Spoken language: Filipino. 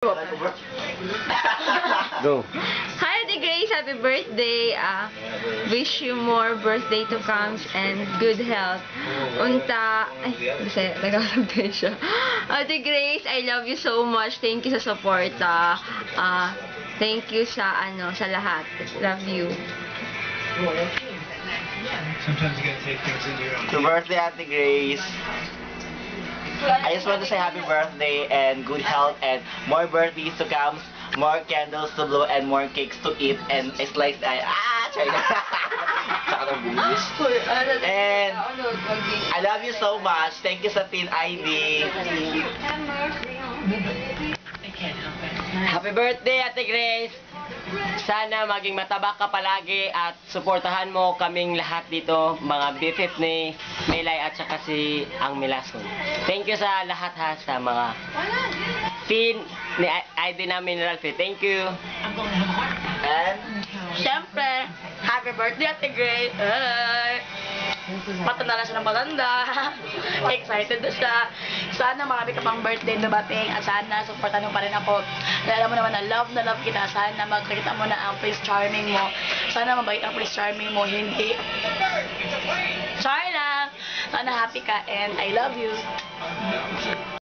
Go. Hi, Ate Grace. Happy birthday. Wish you more birthday to come and good health. Unta, ay, kasi nag-aarap tayo siya. Ate Grace, I love you so much. Thank you sa support. Thank you sa, sa lahat. Love you. Sometimes you gotta take things into your own. Happy birthday, Ate Grace. I just want to say happy birthday and good health and more birthdays to come, more candles to blow and more cakes to eat and a slice And I love you so much. Thank you sa Teen ID. Happy birthday, Ate Grace! Sana maging mataba ka palagi at suportahan mo kaming lahat dito, mga BFF ni Melay at saka si Ang Milason. Thank you sa lahat ha, sa mga teen ni ID namin ni Ralphie. Thank you! And Siyempre, happy birthday, Ate Grace! Patanda na siya ng maganda. Excited na siya. Sana marami ka pang birthday dumating at sana supportan mo pa rin ako. Dahil alam mo naman na love kita. Sana magkakita mo na ang Prince Charming mo. Sana mabait ang Prince Charming mo. Hindi. Sorry lang. Sana happy ka and I love you.